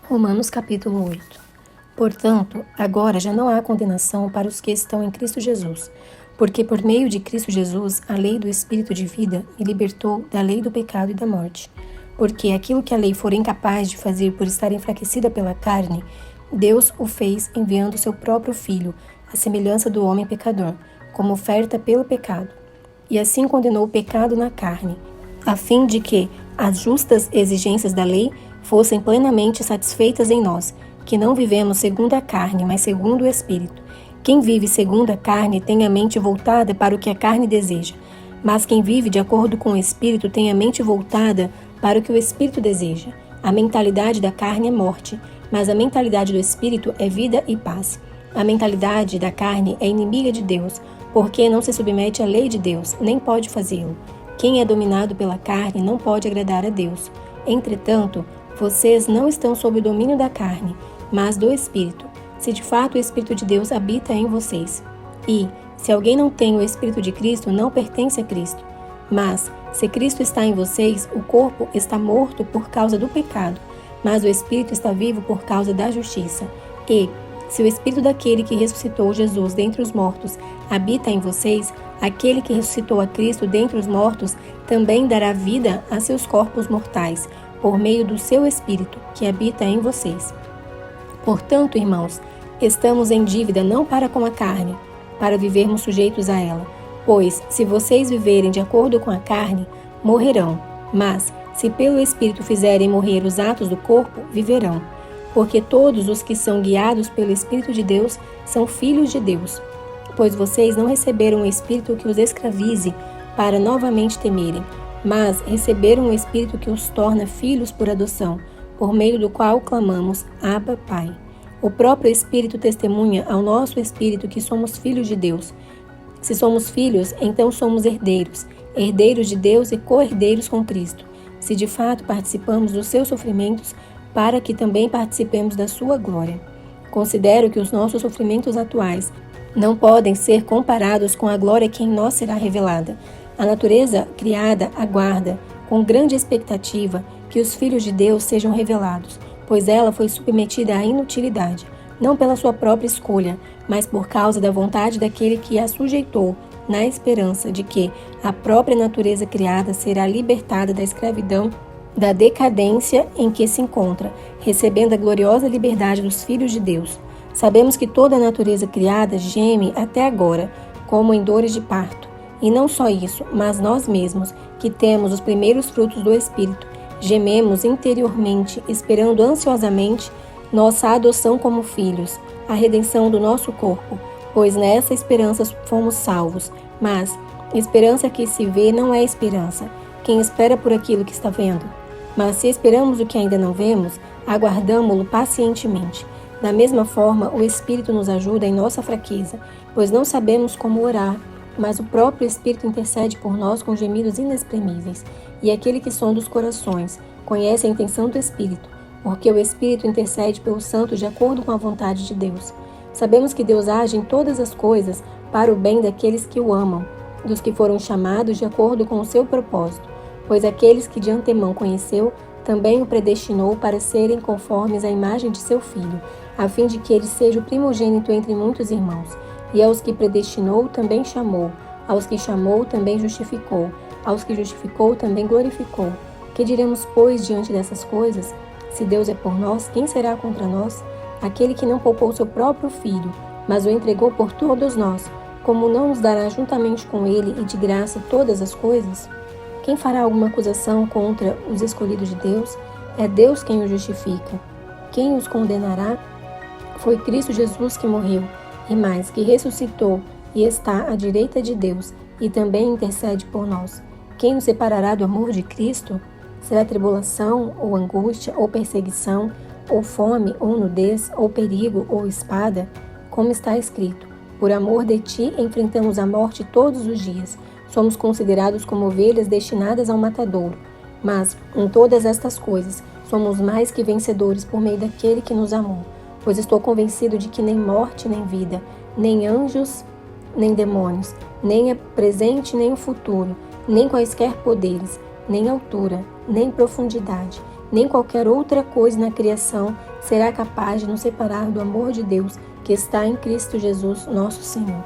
Romanos capítulo 8. Portanto, agora já não há condenação para os que estão em Cristo Jesus, porque por meio de Cristo Jesus a lei do Espírito de vida me libertou da lei do pecado e da morte. Porque aquilo que a lei for incapaz de fazer por estar enfraquecida pela carne, Deus o fez enviando seu próprio Filho, à semelhança do homem pecador, como oferta pelo pecado. E assim condenou o pecado na carne, a fim de que as justas exigências da lei fossem plenamente satisfeitas em nós, que não vivemos segundo a carne, mas segundo o Espírito. Quem vive segundo a carne tem a mente voltada para o que a carne deseja, mas quem vive de acordo com o Espírito tem a mente voltada para o que o Espírito deseja. A mentalidade da carne é morte, mas a mentalidade do Espírito é vida e paz. A mentalidade da carne é inimiga de Deus, porque não se submete à lei de Deus, nem pode fazê-lo. Quem é dominado pela carne não pode agradar a Deus. Entretanto, vocês não estão sob o domínio da carne, mas do Espírito, se de fato o Espírito de Deus habita em vocês. E, se alguém não tem o Espírito de Cristo, não pertence a Cristo. Mas, se Cristo está em vocês, o corpo está morto por causa do pecado, mas o Espírito está vivo por causa da justiça. E, se o Espírito daquele que ressuscitou Jesus dentre os mortos habita em vocês, aquele que ressuscitou a Cristo dentre os mortos também dará vida a seus corpos mortais, por meio do seu Espírito, que habita em vocês. Portanto, irmãos, estamos em dívida não para com a carne, para vivermos sujeitos a ela. Pois, se vocês viverem de acordo com a carne, morrerão. Mas, se pelo Espírito fizerem morrer os atos do corpo, viverão. Porque todos os que são guiados pelo Espírito de Deus são filhos de Deus. Pois vocês não receberam o Espírito que os escravize para novamente temerem, mas receberam o Espírito que os torna filhos por adoção, por meio do qual clamamos, Abba, Pai. O próprio Espírito testemunha ao nosso Espírito que somos filhos de Deus. Se somos filhos, então somos herdeiros, herdeiros de Deus e co-herdeiros com Cristo, se de fato participamos dos seus sofrimentos, para que também participemos da sua glória. Considero que os nossos sofrimentos atuais não podem ser comparados com a glória que em nós será revelada. A natureza criada aguarda, com grande expectativa, que os filhos de Deus sejam revelados, pois ela foi submetida à inutilidade, não pela sua própria escolha, mas por causa da vontade daquele que a sujeitou, na esperança de que a própria natureza criada será libertada da escravidão, da decadência em que se encontra, recebendo a gloriosa liberdade dos filhos de Deus. Sabemos que toda a natureza criada geme até agora, como em dores de parto. E não só isso, mas nós mesmos, que temos os primeiros frutos do Espírito, gememos interiormente, esperando ansiosamente nossa adoção como filhos, a redenção do nosso corpo, pois nessa esperança fomos salvos. Mas esperança que se vê não é esperança. Quem espera por aquilo que está vendo? Mas se esperamos o que ainda não vemos, aguardamo-lo pacientemente. Da mesma forma, o Espírito nos ajuda em nossa fraqueza, pois não sabemos como orar, mas o próprio Espírito intercede por nós com gemidos inexprimíveis. E aquele que sonda os corações conhece a intenção do Espírito, porque o Espírito intercede pelos santos de acordo com a vontade de Deus. Sabemos que Deus age em todas as coisas para o bem daqueles que o amam, dos que foram chamados de acordo com o seu propósito. Pois aqueles que de antemão conheceu, também o predestinou para serem conformes à imagem de seu Filho, a fim de que ele seja o primogênito entre muitos irmãos. E aos que predestinou, também chamou. Aos que chamou, também justificou. Aos que justificou, também glorificou. Que diremos, pois, diante dessas coisas? Se Deus é por nós, quem será contra nós? Aquele que não poupou seu próprio Filho, mas o entregou por todos nós, como não nos dará juntamente com ele e de graça todas as coisas? Quem fará alguma acusação contra os escolhidos de Deus? É Deus quem os justifica. Quem os condenará? Foi Cristo Jesus que morreu, e mais, que ressuscitou e está à direita de Deus, e também intercede por nós. Quem nos separará do amor de Cristo? Será tribulação, ou angústia, ou perseguição, ou fome, ou nudez, ou perigo, ou espada? Como está escrito, por amor de ti enfrentamos a morte todos os dias. Somos considerados como ovelhas destinadas ao matadouro. Mas, em todas estas coisas, somos mais que vencedores por meio daquele que nos amou. Pois estou convencido de que nem morte, nem vida, nem anjos, nem demônios, nem o presente, nem o futuro, nem quaisquer poderes, nem altura, nem profundidade, nem qualquer outra coisa na criação será capaz de nos separar do amor de Deus que está em Cristo Jesus, nosso Senhor.